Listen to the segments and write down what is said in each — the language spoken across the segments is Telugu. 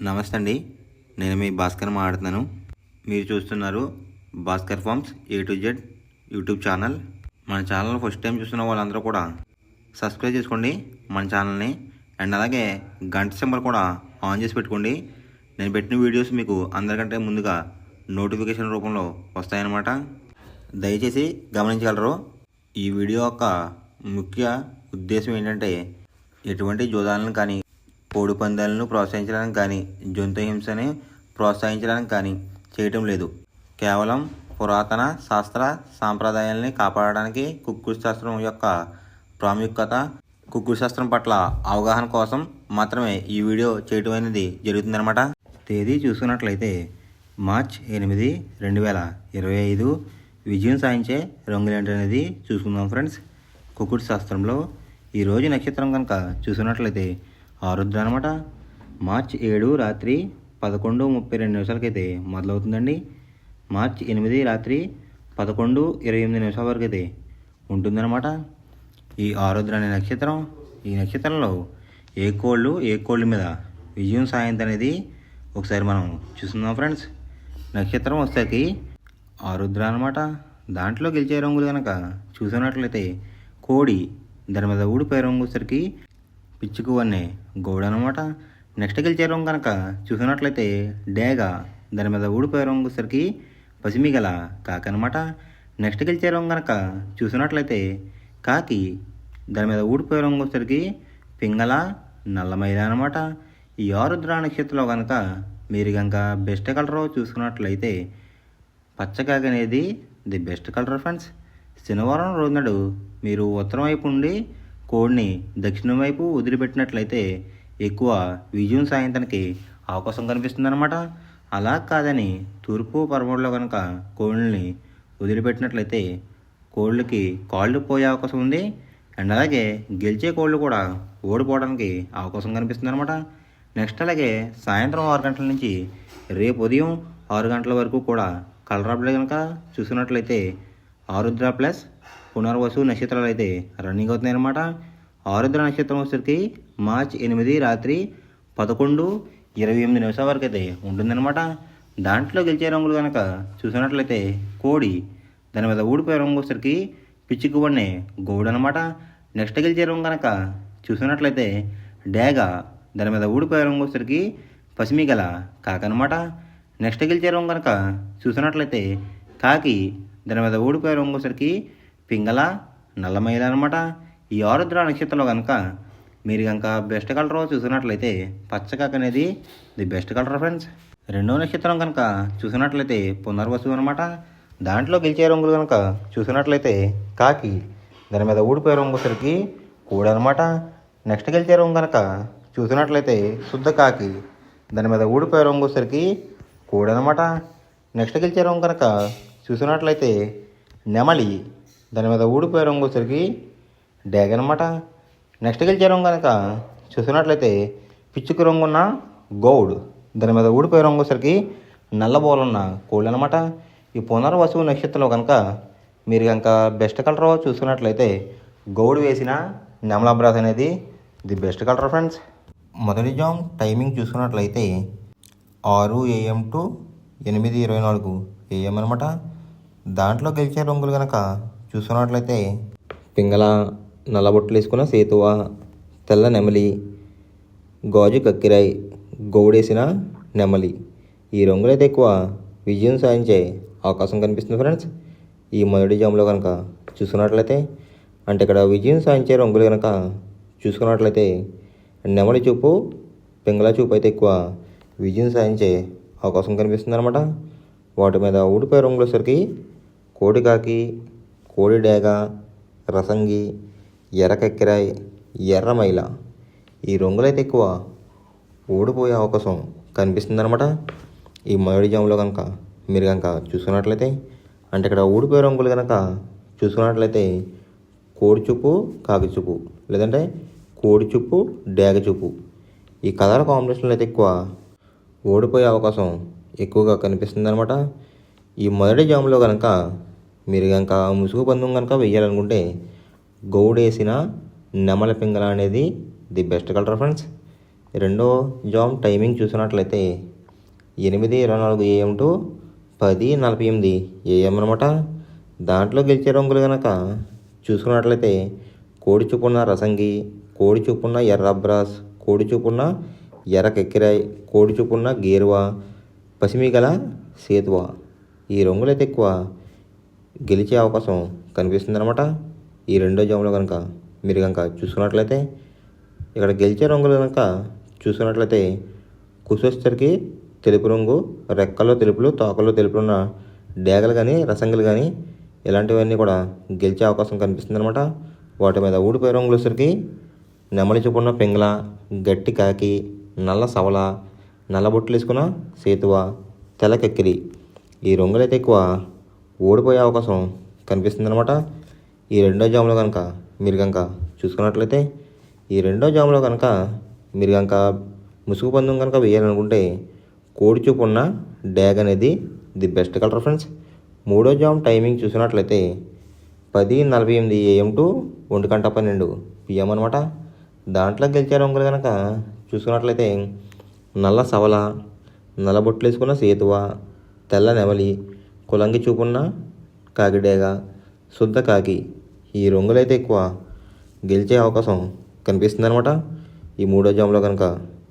నమస్తే అండి, నేను మీ భాస్కర్ మాట్లాడుతున్నాను. మీరు చూస్తున్నారు Bhaskar farms A to Z YouTube channel. మన ఛానల్ ఫస్ట్ టైం చూస్తున్న వాళ్ళందరూ కూడా సబ్స్క్రైబ్ చేసుకోండి మన ఛానల్ని. అండ్ అలాగే గంట సింబల్ కూడా ఆన్ చేసి పెట్టుకోండి. నేను పెట్టిన వీడియోస్ మీకు అందరికంటే ముందుగా నోటిఫికేషన్ రూపంలో వస్తాయన్నమాట. దయచేసి గమనించగలరు. ఈ వీడియో యొక్క ముఖ్య ఉద్దేశం ఏంటంటే ఎటువంటి జోదాలను కానీ, కోడి పందాలను ప్రోత్సహించడానికి కానీ, జంతు హింసని ప్రోత్సహించడానికి కానీ చేయటం లేదు. కేవలం పురాతన శాస్త్ర సాంప్రదాయాల్ని కాపాడడానికి, కుక్కుడు శాస్త్రం యొక్క ప్రాముఖ్యత, కుక్కుడు శాస్త్రం పట్ల అవగాహన కోసం మాత్రమే ఈ వీడియో చేయటం అనేది జరుగుతుందన్నమాట. తేదీ చూసుకున్నట్లయితే మార్చ్ 8, 2025 విజయం సాధించే రంగులేంటి అనేది చూసుకుందాం ఫ్రెండ్స్. కుక్కుడు శాస్త్రంలో ఈరోజు నక్షత్రం కనుక చూసుకున్నట్లయితే ఆరుద్ర అనమాట. మార్చి 7 రాత్రి 11:32 మొదలవుతుందండి. మార్చి 8 రాత్రి 11:28 వరకు అయితే ఉంటుందన్నమాట ఈ ఆరుద్ర అనే నక్షత్రం. ఈ నక్షత్రంలో ఏ కోళ్ళు మీద విజయం సాధించ అనేది ఒకసారి మనం చూస్తున్నాం ఫ్రెండ్స్. నక్షత్రం వచ్చేసరికి ఆరుద్ర అనమాట. దాంట్లో గెలిచే రంగులు కనుక చూసినట్లయితే కోడి, దాని మీద ఊడిపోయే రంగు వచ్చేసరికి పిచ్చుకు అనే గౌడ అనమాట. నెక్స్ట్ గెలిచే రంగు కనుక చూసినట్లయితే డేగ, దాని మీద ఊడిపోయే రంగు వచ్చేసరికి పసిమిగల కాకి అనమాట. నెక్స్ట్ గెలిచే రంగు కనుక చూసినట్లయితే కాకి, దాని మీద ఊడిపోయే రంగు వచ్చేసరికి పింగళ నల్లమైల అనమాట. ఈ ఆరుద్ర నక్షత్రంలో కనుక మీరు కనుక బెస్ట్ కలర్ చూసుకున్నట్లయితే పచ్చకాకి అనేది ది బెస్ట్ కలర్ ఫ్రెండ్స్. శనివారం రోజునాడు మీరు ఉత్తరం వైపు ఉండి కోడిని దక్షిణం వైపు వదిలిపెట్టినట్లయితే ఎక్కువ విజయం సాధించడానికి అవకాశం కనిపిస్తుందన్నమాట. అలా కాదని తూర్పు పరమూడులో కనుక కోళ్ళని వదిలిపెట్టినట్లయితే కోళ్ళకి కాళ్ళు పోయే అవకాశం ఉంది. అండ్ అలాగే గెలిచే కోళ్ళు కూడా ఓడిపోవడానికి అవకాశం కనిపిస్తుందన్నమాట. నెక్స్ట్ అలాగే సాయంత్రం 6 గంటల నుంచి రేపు ఉదయం 6 గంటల వరకు కూడా కలరాబులు కనుక చూసినట్లయితే ఆరుద్ర ప్లస్ పునర్వసు నక్షత్రాలు అయితే రన్నింగ్ అవుతున్నాయి అన్నమాట. ఆరుద్ర నక్షత్రం వచ్చేసరికి మార్చి 8 రాత్రి 11:28 వరకు అయితే ఉంటుందన్నమాట. దాంట్లో గెలిచే రంగులు కనుక చూసినట్లయితే కోడి, దాని మీద ఊడిపోయే రంగు వచ్చేసరికి పిచ్చికు వన్నే గౌడు అనమాట. నెక్స్ట్ గెలిచే రంగు కనుక చూసినట్లయితే డేగ, దాని మీద ఊడిపోయే రంగు వచ్చేసరికి పసిమిగల కాకనమాట. నెక్స్ట్ గెలిచే రంగు కనుక చూసినట్లయితే కాకి, దాని మీద ఊడిపోయే రంగు వచ్చేసరికి పింగళ నల్లమైల అనమాట. ఈ ఆరుద్ర నక్షత్రంలో కనుక మీరు కనుక బెస్ట్ కలర్ చూసినట్లయితే పచ్చకాకి అనేది ది బెస్ట్ కలర్ ఫ్రెండ్స్. రెండో నక్షత్రం కనుక చూసినట్లయితే పునర్వసు అనమాట. దాంట్లో గెలిచే రంగులు కనుక చూసినట్లయితే కాకి, దాని మీద ఊడిపోయే రంగు వచ్చేసరికి కోడి అనమాట. నెక్స్ట్ గెలిచే రంగు కనుక చూసినట్లయితే శుద్ధ కాకి, దాని మీద ఊడిపోయే రంగు వచ్చేసరికి కోడి అనమాట. నెక్స్ట్ గెలిచే రంగు కనుక చూసినట్లయితే నెమలి, దాని మీద ఊడిపోయే రంగు వచ్చేసరికి డేగ అనమాట. నెక్స్ట్ గెలిచే రంగు కనుక చూసినట్లయితే పిచ్చుకు రంగున్న గౌడ్, దాని మీద ఊడిపోయే రంగు వచ్చేసరికి నల్లబోలున్న కోళ్ళు అనమాట. ఈ పునర్వసు నక్షత్రంలో కనుక మీరు కనుక బెస్ట్ కలర్ చూసుకున్నట్లయితే గౌడ్ వేసిన నెమలాబ్రాస్ అనేది ది బెస్ట్ కలర్ ఫ్రెండ్స్. మొదటి జామ్ టైమింగ్ చూసుకున్నట్లయితే 6 AM to 8:24 AM అనమాట. దాంట్లో గెలిచే రంగులు కనుక చూసుకున్నట్లయితే పింగళ, నల్లబొట్లు వేసుకున్న సేతువ, తెల్ల నెమలి, గాజు కక్కిరాయి, గౌడేసిన నెమలి. ఈ రంగులైతే ఎక్కువ విజయం సాధించే అవకాశం కనిపిస్తుంది ఫ్రెండ్స్. ఈ మొదటి జామ్లో కనుక చూసుకున్నట్లయితే అంటే ఇక్కడ విజయం సాధించే రంగులు కనుక చూసుకున్నట్లయితే నెమలి చూపు, పింగళ చూపు అయితే ఎక్కువ విజయం సాధించే అవకాశం కనిపిస్తుంది అనమాట. వాటి మీద ఊడిపోయే రంగులు వచ్చేసరికి కోడికాకి, కోడి డేగ, రసంగి, ఎర్రకెక్కిరాయి, ఎర్రమైల. ఈ రంగులైతే ఎక్కువ ఓడిపోయే అవకాశం కనిపిస్తుంది అనమాట. ఈ మొదటి జాములో కనుక మీరు కనుక చూసుకున్నట్లయితే అంటే ఇక్కడ ఊడిపోయే రంగులు కనుక చూసుకున్నట్లయితే కోడి చూపు, కాకి చూపు, లేదంటే కోడి చూపు, డేగ చూపు. ఈ కలర్ కాంబినేషన్లో అయితే ఎక్కువ ఓడిపోయే అవకాశం ఎక్కువగా కనిపిస్తుంది అనమాట. ఈ మొదటి జాములో కనుక మీరు కనుక ముసుగు పందెం కనుక వేయాలనుకుంటే గౌడేసిన నెమల పింగళ అనేది ది బెస్ట్ కలర్ ఫ్రెండ్స్. రెండో జామ్ టైమింగ్ చూసినట్లయితే 8:24 AM టు 10:48 AM అనమాట. దాంట్లో గెలిచే రంగులు కనుక చూసుకున్నట్లయితే కోడి చూపున్న రసంగి, కోడి చూపున్న ఎర్ర అబ్రాస్, కోడి చూపున్న ఎర్ర కెక్కిరాయ్, కోడి చూపున్న గేరువా, పసిమి గల సేతువ. ఈ రంగులైతే ఎక్కువ గెలిచే అవకాశం కనిపిస్తుంది అనమాట. ఈ రెండో జాములో కనుక మీరు కనుక చూసుకున్నట్లయితే ఇక్కడ గెలిచే రంగులు కనుక చూసుకున్నట్లయితే కుసొచ్చరికి తెలుపు రంగు, రెక్కల్లో తెలుపులు, తోకల్లో తెలుపులు ఉన్న డేగలు కానీ రసంగులు కానీ ఇలాంటివన్నీ కూడా గెలిచే అవకాశం కనిపిస్తుంది అనమాట. వాటి మీద ఊడిపోయే రంగులు వచ్చరికి నెమలి చూపున్న పింగళ, గట్టి కాకి, నల్ల సవల, నల్ల బొట్లు వేసుకున్న సేతువ, తెల్ల కెక్కిరి. ఈ రంగులైతే ఎక్కువ ఓడిపోయే అవకాశం కనిపిస్తుంది అనమాట. ఈ రెండో జాములో కనుక మీరు కనుక చూసుకున్నట్లయితే ఈ రెండో జాములో కనుక మీరు కనుక ముసుగు పందెం కనుక వేయాలనుకుంటే కోడి చూపు ఉన్న డ్యాగ్ అనేది ది బెస్ట్ కలర్ ఫ్రెండ్స్. మూడో జామ్ టైమింగ్ చూసినట్లయితే 10:48 AM టు 1:12 PM అనమాట. దాంట్లో గెలిచే రంగులు కనుక చూసుకున్నట్లయితే నల్ల సవల, నల్ల బొట్లు వేసుకున్న సేతువ, తెల్ల నెమలి, కులంగి చూపున్న కాకిడేగ, శుద్ధ కాకి. ఈ రంగులైతే ఎక్కువ గెలిచే అవకాశం కనిపిస్తుంది అనమాట. ఈ మూడో జాములో కనుక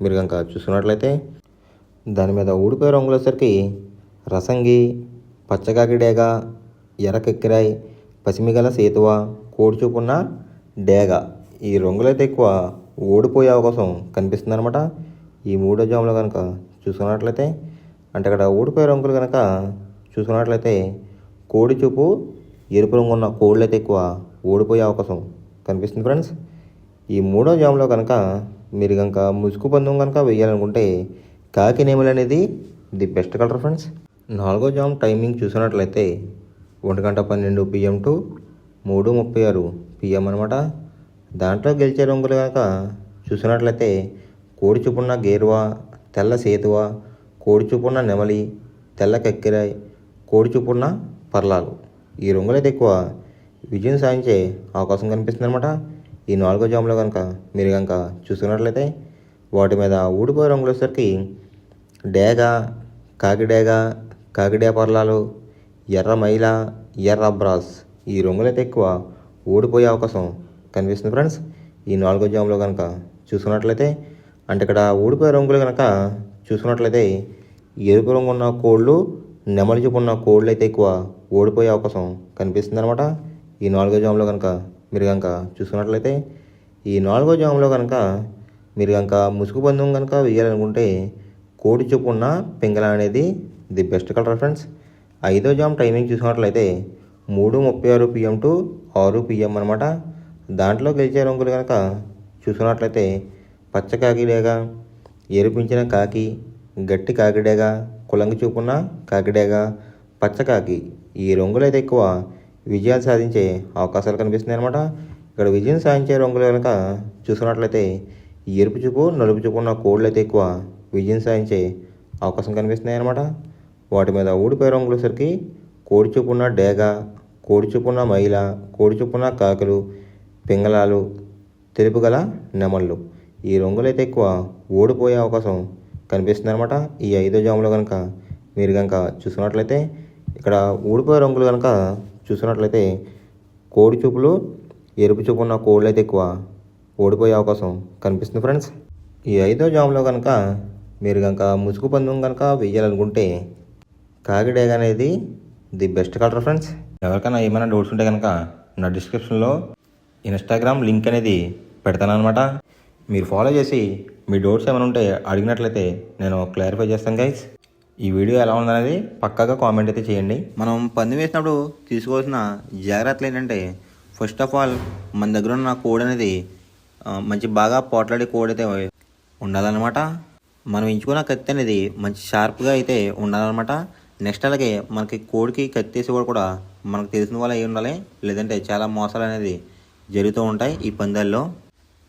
మీరు కనుక చూసుకున్నట్లయితే దాని మీద ఊడిపోయే రంగులు వచ్చేసరికి రసంగి, పచ్చకాకిడేగ, ఎర్ర కెక్కిరాయ్, పసిమిగల సేతువ, కోడి చూపున్న డేగ. ఈ రంగులైతే ఎక్కువ ఓడిపోయే అవకాశం కనిపిస్తుంది అనమాట. ఈ మూడో జాములో కనుక చూసుకున్నట్లయితే అంటే అక్కడ ఓడిపోయే రంగులు కనుక చూసుకున్నట్లయితే కోడి చూపు ఎరుపు రంగు ఉన్న కోళ్ళు అయితే ఎక్కువ ఓడిపోయే అవకాశం కనిపిస్తుంది ఫ్రెండ్స్. ఈ మూడో జాములో కనుక మీరు కనుక ముసుగు పందెం కనుక వేయాలనుకుంటే కాకి నెమలి అనేది ది బెస్ట్ కలర్ ఫ్రెండ్స్. నాలుగో జామ్ టైమింగ్ చూసినట్లయితే 1:12 PM టు 3:36 PM అనమాట. దాంట్లో గెలిచే రంగులు కనుక చూసినట్లయితే కోడి చూపున్న గేరువా, తెల్ల సేతువ, కోడి చూపున్న నెమలి, తెల్ల కక్కిరాయ్, కోడి చూపున్న పర్లాలు. ఈ రంగులైతే ఎక్కువ విజయం సాధించే అవకాశం కనిపిస్తుంది అనమాట. ఈ నాలుగో జాములో కనుక మీరు కనుక చూసుకున్నట్లయితే వాటి మీద ఊడిపోయే రంగులు వచ్చేసరికి డేగ, కాకిడేగ, కాకిడే పర్లాలు, ఎర్ర మైల, ఎర్ర అబ్రాస్. ఈ రంగులైతే ఎక్కువ ఓడిపోయే అవకాశం కనిపిస్తుంది ఫ్రెండ్స్. ఈ నాలుగో జాములో కనుక చూసుకున్నట్లయితే అంటే ఇక్కడ ఊడిపోయే రంగులు కనుక చూసుకున్నట్లయితే ఎరుపు రంగు ఉన్న కోళ్ళు, నెమలి చూపు ఉన్న కోళ్ళు అయితే ఎక్కువ ఓడిపోయే అవకాశం కనిపిస్తుంది అనమాట. ఈ నాలుగో జాములో కనుక మీరు కనుక చూసుకున్నట్లయితే ఈ నాలుగో జాములో కనుక మీరు కనుక ముసుగు పందెం కనుక వేయాలనుకుంటే కోడి చూపు ఉన్న పింగళ అనేది ది బెస్ట్ కలర్ ఫ్రెండ్స్. ఐదో జామ్ టైమింగ్ చూసుకున్నట్లయితే 3:36 PM టు 6 PM అనమాట. దాంట్లో గెలిచే రంగులు కనుక చూసుకున్నట్లయితే పచ్చ కాకిడేగ, ఎరుపించిన కాకి, గట్టి కాకిడేగ, కులంగి చూపున్న కాకిడేగ, పచ్చ కాకి. ఈ రంగులైతే ఎక్కువ విజయాలు సాధించే అవకాశాలు కనిపిస్తున్నాయి అనమాట. ఇక్కడ విజయం సాధించే రంగులు కనుక చూసుకున్నట్లయితే ఎరుపు చూపు, నలుపు చూపు ఉన్న కోళ్ళు అయితే ఎక్కువ విజయం సాధించే అవకాశం కనిపిస్తున్నాయి అనమాట. వాటి మీద ఊడిపోయే రంగులు సరికి కోడి చూపున్న డేగ, కోడి చూపున్న మైల, కోడి చూపున్న కాకులు, పింగళాలు, తెలుపు గల నెమళ్ళు. ఈ రంగులైతే ఎక్కువ ఓడిపోయే అవకాశం కనిపిస్తుంది అనమాట. ఈ ఐదో జాములో కనుక మీరు కనుక చూసుకున్నట్లయితే ఇక్కడ ఊడిపోయే రంగులు కనుక చూసుకున్నట్లయితే కోడి చూపులు, ఎరుపు చూపు ఉన్న కోళ్ళు అయితే ఎక్కువ ఓడిపోయే అవకాశం కనిపిస్తుంది ఫ్రెండ్స్. ఈ ఐదో జాములో కనుక మీరు కనుక ముసుగు పందెం కనుక వేయాలనుకుంటే కాకిడేగ అనేది ది బెస్ట్ కలర్ ఫ్రెండ్స్. ఎవరికైనా ఏమైనా డౌట్స్ ఉంటే కనుక నా డిస్క్రిప్షన్లో ఇన్స్టాగ్రామ్ లింక్ అనేది పెడతాను అనమాట. మీరు ఫాలో చేసి మీ డౌట్స్ ఏమైనా ఉంటే అడిగినట్లయితే నేను క్లారిఫై చేస్తాను గైస్. ఈ వీడియో ఎలా ఉందనేది పక్కాగా కామెంట్ అయితే చేయండి. మనం పందెం వేసినప్పుడు తీసుకోవాల్సిన జాగ్రత్తలు ఏంటంటే ఫస్ట్ ఆఫ్ ఆల్ మన దగ్గర ఉన్న కోడ్ అనేది మంచి బాగా పోట్లాడే కోడ్ అయితే ఉండాలన్నమాట. మనం ఎంచుకున్న కత్తి అనేది మంచి షార్ప్గా అయితే ఉండాలన్నమాట. నెక్స్ట్ అలాగే మనకి కోడికి కత్తి వేసి కూడా మనకు తెలిసిన వాళ్ళు అయి ఉండాలి, లేదంటే చాలా మోసాలు అనేది జరుగుతూ ఉంటాయి ఈ పందాల్లో.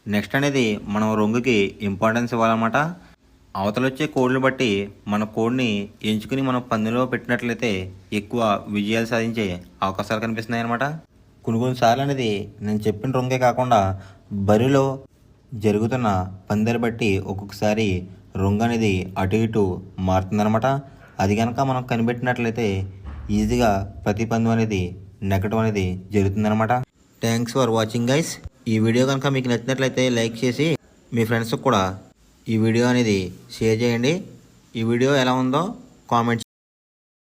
నెక్స్ట్ అనేది మనం రంగుకి ఇంపార్టెన్స్ ఇవ్వాలన్నమాట. అవతల వచ్చే కోడ్లు బట్టి మన కోడ్ని ఎంచుకుని మనం పందెంలో పెట్టినట్లయితే ఎక్కువ విజయాలు సాధించే అవకాశాలు కనిపిస్తున్నాయి అన్నమాట. కొన్ని కొన్నిసార్లు అనేది నేను చెప్పిన రంగే కాకుండా బరిలో జరుగుతున్న పందెలు బట్టి ఒక్కొక్కసారి రంగు అనేది అటు ఇటు మారుతుందన్నమాట. అది కనుక మనం కనిపెట్టినట్లయితే ఈజీగా ప్రతి పందెం అనేది నెగ్గడం అనేది జరుగుతుందన్నమాట. Thanks for watching guys. ఈ వీడియో కనుక మీకు నచ్చినట్లయితే లైక్ చేసి మీ ఫ్రెండ్స్కి కూడా ఈ వీడియో అనేది షేర్ చేయండి. ఈ వీడియో ఎలా ఉందో కామెంట్